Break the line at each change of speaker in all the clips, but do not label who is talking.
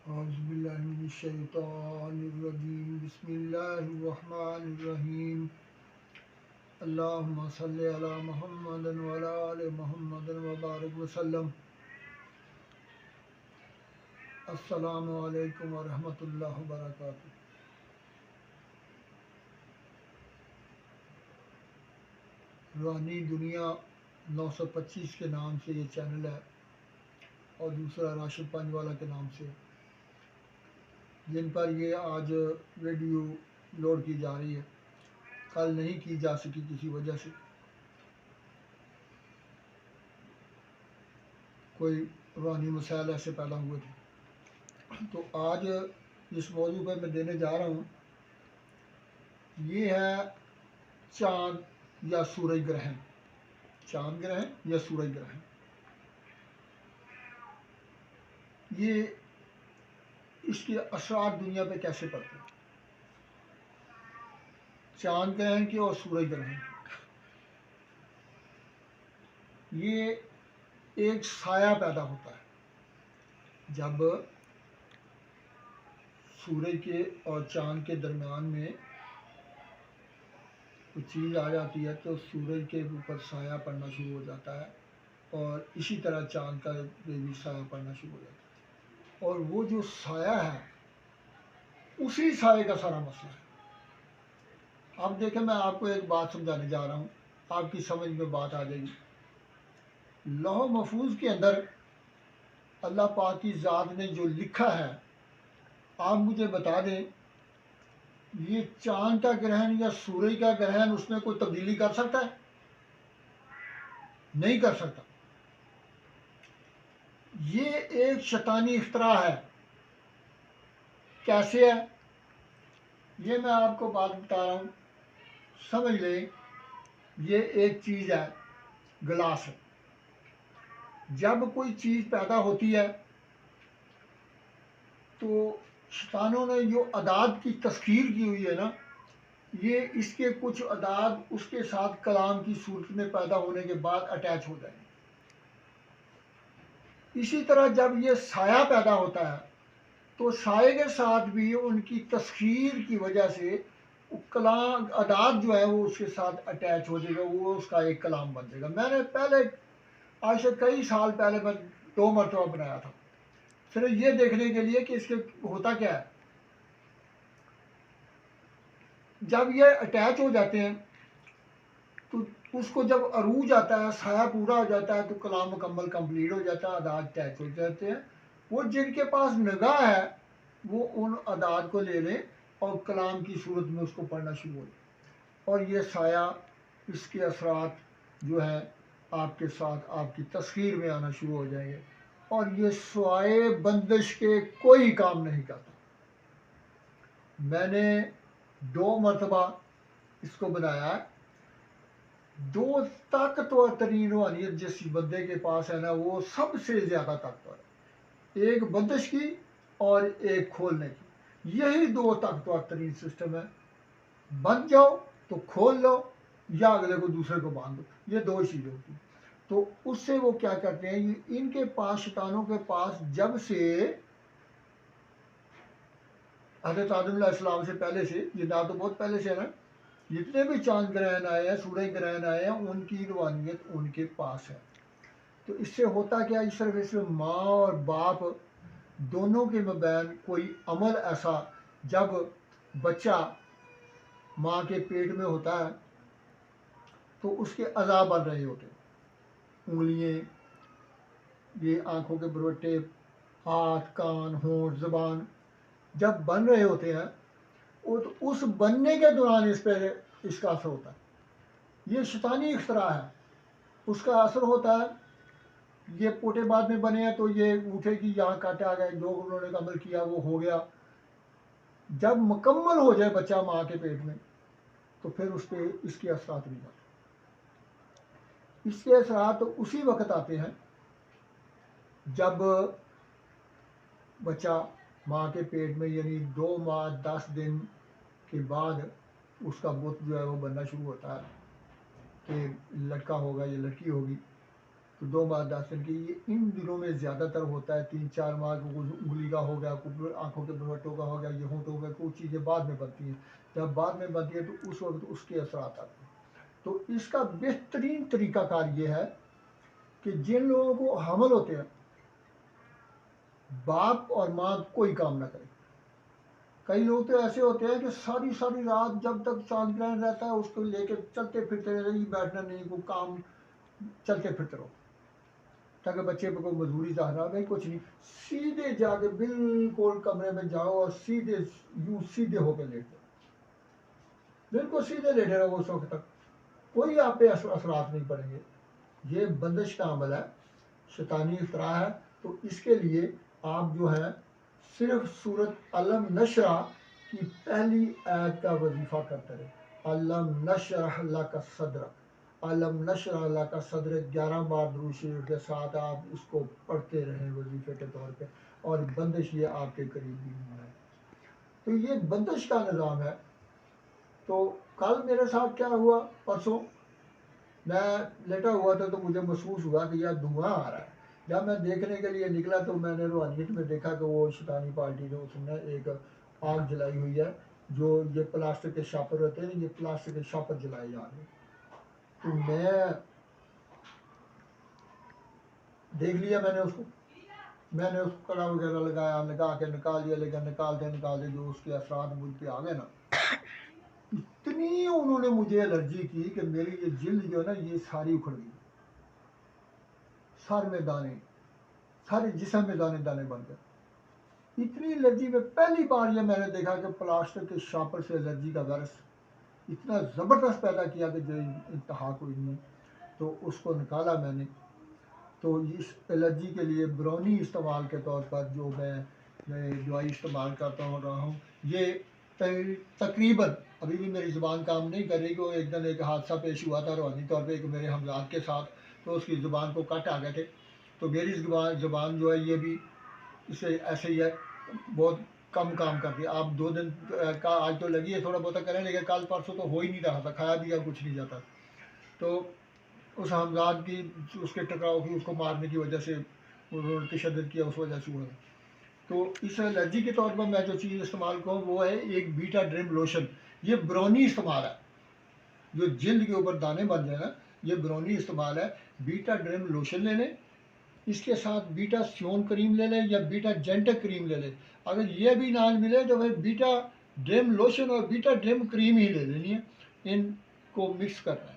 اعوذ باللہ من الشیطان الرجیم بسم اللہ الرحمن الرحیم اللہم صلی علی محمد وعلی آل محمد وبارک وسلم۔ السلام علیکم ورحمۃ اللہ وبرکاتہ۔ روحانی دنیا 925 کے نام سے یہ چینل ہے اور دوسرا راشد پانجوالا کے نام سے، جن پر یہ آج ویڈیو لوڈ کی جا رہی ہے۔ کل نہیں کی جا سکی کسی وجہ سے، کوئی روحانی مسائل ایسے پیدا ہوئے تھے۔ تو آج جس موضوع پہ میں دینے جا رہا ہوں یہ ہے چاند یا سورج گرہن۔ چاند گرہن یا سورج گرہن، یہ اس کے اثرات دنیا پہ کیسے پڑتے ہیں۔ چاند گرہن کے اور سورج گرہن کے، یہ ایک سایہ پیدا ہوتا ہے جب سورج کے اور چاند کے درمیان میں کوئی چیز آ جاتی ہے تو سورج کے اوپر سایہ پڑنا شروع ہو جاتا ہے، اور اسی طرح چاند کا بھی سایہ پڑنا شروع ہو جاتا ہے، اور وہ جو سایہ ہے اسی سائے کا سارا مسئلہ ہے۔ اب دیکھیں، میں آپ کو ایک بات سمجھانے جا رہا ہوں، آپ کی سمجھ میں بات آ جائے گی۔ لوح محفوظ کے اندر اللہ پاک کی ذات نے جو لکھا ہے، آپ مجھے بتا دیں یہ چاند کا گرہن یا سورج کا گرہن اس میں کوئی تبدیلی کر سکتا ہے؟ نہیں کر سکتا۔ یہ ایک شیطانی اختراع ہے۔ کیسے ہے یہ میں آپ کو بات بتا رہا ہوں، سمجھ لیں۔ یہ ایک چیز ہے، گلاس ہے۔ جب کوئی چیز پیدا ہوتی ہے تو شیطانوں نے جو اعداد کی تسخیر کی ہوئی ہے نا، یہ اس کے کچھ اعداد اس کے ساتھ کلام کی صورت میں پیدا ہونے کے بعد اٹیچ ہو جائیں گے۔ اسی طرح جب یہ سایہ پیدا ہوتا ہے تو سائے کے ساتھ بھی ان کی تسخیر کی وجہ سے کلام اعداد جو ہے وہ اس کے ساتھ اٹیچ ہو جائے گا، وہ اس کا ایک کلام بن جائے گا۔ میں نے پہلے آج سے کئی سال پہلے میں 2 مرتبہ بنایا تھا، صرف یہ دیکھنے کے لیے کہ اس کے ہوتا کیا ہے۔ جب یہ اٹیچ ہو جاتے ہیں تو اس کو جب عروج آتا ہے، سایہ پورا ہو جاتا ہے تو کلام مکمل کمپلیٹ ہو جاتا ہے، اعداد اٹیچ ہو جاتے ہیں۔ وہ جن کے پاس نگاہ ہے وہ ان اعداد کو لے لیں اور کلام کی صورت میں اس کو پڑھنا شروع ہو جائے، اور یہ سایہ اس کے اثرات جو ہے آپ کے ساتھ آپ کی تسخیر میں آنا شروع ہو جائیں گے، اور یہ سوائے بندش کے کوئی کام نہیں کرتا۔ میں نے 2 مرتبہ اس کو بنایا ہے۔ 2 طاقتور ترین روحانیت جس بندے کے پاس ہے نا، وہ سب سے زیادہ طاقتور ہے، ایک بندش کی اور ایک کھولنے کی۔ یہی 2 طاقتور ترین سسٹم ہے۔ بند جاؤ تو کھول لو، یا اگلے کو دوسرے کو باندھ دو، یہ 2 چیزیں ہوتی ہیں۔ تو اس سے وہ کیا کرتے ہیں، ان کے پاس، شیطانوں کے پاس، جب سے حضرت آدم علیہ السلام سے پہلے سے، جنات تو بہت پہلے سے ہے نا، جتنے بھی چاند گرہن آئے ہیں، سورج گرہن آئے ہیں، ان کی روحانیت ان کے پاس ہے۔ تو اس سے ہوتا کیا، صرف اس میں ماں اور باپ دونوں کے مابین کوئی عمل ایسا، جب بچہ ماں کے پیٹ میں ہوتا ہے تو اس کے اعضاء بن رہے ہوتے ہیں، انگلیاں، یہ آنکھوں کے بروٹے، ہاتھ، کان، ہونٹ، زبان جب بن رہے ہوتے ہیں، تو اس بننے کے دوران اس پہ اس کا اثر ہوتا ہے۔ یہ شیطانی اختراع ہے، اس کا اثر ہوتا ہے۔ یہ پوٹے بعد میں بنے ہیں تو یہ انگوٹھے کی یہاں کاٹے آ گئے، جو انہوں نے عمل کیا وہ ہو گیا۔ جب مکمل ہو جائے بچہ ماں کے پیٹ میں تو پھر اس پہ اس کے اثرات نہیں آتے۔ اس کے اثرات اسی وقت آتے ہیں جب بچہ ماں کے پیٹ میں، یعنی 2 ماہ 10 دن کے بعد اس کا بت جو ہے وہ بننا شروع ہوتا ہے کہ لڑکا ہوگا یا لڑکی ہوگی۔ تو تو 2 ماہ 10 دن کی، یہ ان دنوں میں زیادہ تر ہوتا ہے. 3-4 ماہ کو انگلی کا ہو گیا، آنکھوں کے بھوٹوں کا ہو گیا، یہ ہونٹوں کا، کچھ چیزیں بعد میں بنتی ہیں. جب بعد میں بنتی ہے تو اس وقت اس کے اثرات آتے ہیں. تو اس کا بہترین طریقہ کار یہ ہے کہ جن لوگوں کو حمل ہوتے ہیں، باپ اور ماں کوئی کام نہ کرے. کئی لوگ تو ایسے ہوتے ہیں کہ ساری ساری رات جب تک چاند گرہن رہتا ہے اس کو لے کے چلتے پھرتے رہتے، یہ بیٹھنا نہیں، کوئی کام، چلتے پھرتے رہو تاکہ بچے پہ کوئی مجبوری ظاہر نہ. نہیں، کچھ نہیں، سیدھے جا کے بالکل کمرے میں جاؤ اور سیدھے ہو کے لیٹ جاؤ، بالکل سیدھے لیٹے رہو اس وقت تک، کوئی آپ پہ اثرات نہیں پڑیں گے. یہ بندش کا عمل ہے، شیطانی اختراع ہے. تو اس کے لیے آپ جو ہے صرف سورۃ علم نشرح کی پہلی آیت کا وظیفہ کرتے رہے. علم نشرح لک صدرک، علم نشرح لک صدرک 11 بار درود شریف کے ساتھ آپ اس کو پڑھتے رہیں وظیفے کے طور پہ، اور بندش یہ آپ کے قریب بھی نہیں ہے. تو یہ بندش کا نظام ہے. تو کل میرے ساتھ کیا ہوا، پرسوں میں لیٹا ہوا تھا تو مجھے محسوس ہوا کہ یار دھواں آ رہا ہے. جب میں دیکھنے کے لیے نکلا تو میں نے روحانیت میں دیکھا کہ وہ شیطانی پارٹی نے اس نے ایک آگ جلائی ہوئی ہے، جو یہ پلاسٹک کے شاپر ہوتے ہیں، یہ پلاسٹک کے شاپر جلائے جا رہے ہیں. تو میں دیکھ لیا، میں نے اس کو کڑا وغیرہ لگا کے نکال دیا، لیکن نکالتے جو اس کے اثرات مجھ پہ آ گئے نا، اتنی انہوں نے مجھے الرجی کی کہ میری یہ جلد جو ہے نا یہ ساری اکھڑ گئی، سر میں دانے، سارے جسم میں دانے دانے بن گئے. اتنی الرجی میں پہلی بار یہ میں نے دیکھا کہ پلاسٹک کے شاپر سے الرجی کا وائرس اتنا زبردست پیدا کیا کہ جو انتہا کوئی نہیں. تو اس کو نکالا میں نے. تو اس الرجی کے لیے برونی استعمال کے طور پر جو میں دوائی استعمال کرتا رہا ہوں، یہ تقریباً ابھی بھی میری زبان کام نہیں کر رہی. کہ ایک دن ایک حادثہ پیش ہوا تھا روحانی طور پہ ایک میرے ہمزاد کے ساتھ، تو اس کی زبان کو کٹ آ گئے تھے. تو میری زبان جو ہے یہ بھی اسے ایسے ہی ہے، بہت کم کام کرتی ہے. آپ 2 دن کا آج تو لگی ہے تھوڑا بہت کریں، لیکن کل پرسوں تو ہو ہی نہیں رہا تھا، کھایا بھی کچھ نہیں جاتا. تو اس حمزاد کی اس کے ٹکراؤ کی، اس کو مارنے کی وجہ سے انہوں نے تشدد کیا، اس وجہ سے ہوا. تو اس الرجی کے طور پر میں جو چیز استعمال کروں وہ ہے ایک بیٹا ڈریم لوشن. یہ برونی استعمال ہے، جو جلد کے اوپر دانے بن جائے نا، یہ برونی استعمال ہے. بیٹا ڈریم لوشن لے لیں، اس کے ساتھ بیٹا سیون کریم لے لیں یا بیٹا جینٹک کریم لے لیں. اگر یہ بھی نہ ملے تو پھر بیٹا ڈریم لوشن اور بیٹا ڈریم کریم ہی لے لینی ہے. ان کو مکس کرنا ہے،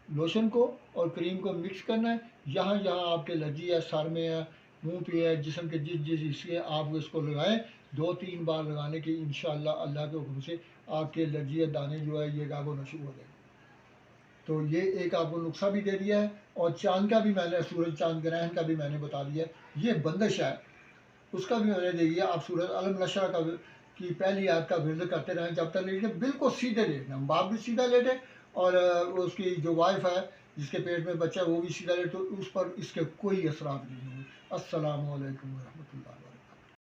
لوشن کو اور کریم کو مکس کرنا ہے. جہاں آپ کے الرجی ہے، سر میں ہے، منہ پہ ہے، جسم کے جس حصے آپ اس کو لگائیں. 2-3 بار لگانے کی انشاءاللہ اللہ کے حکم سے آپ کے الرجی یا دانے جو ہے یہ غائب ہونا شروع ہو جائیں گے. تو یہ ایک آپ کو نسخہ بھی دے دیا ہے، اور چاند کا بھی میں نے، سورج چاند گرہن کا بھی میں نے بتا دیا ہے. یہ بندش ہے، اس کا بھی میں نے دے دیا. آپ سورج علم نشرح کی پہلی آیت کا ورد کرتے رہیں جب تک لیٹے، بالکل سیدھے لیٹنا. باپ بھی سیدھا لیٹے اور اس کی جو وائف ہے جس کے پیٹ میں بچہ ہے وہ بھی سیدھا لیٹے، تو اس پر اس کے کوئی اثرات نہیں ہوئے. السلام علیکم ورحمۃ اللہ.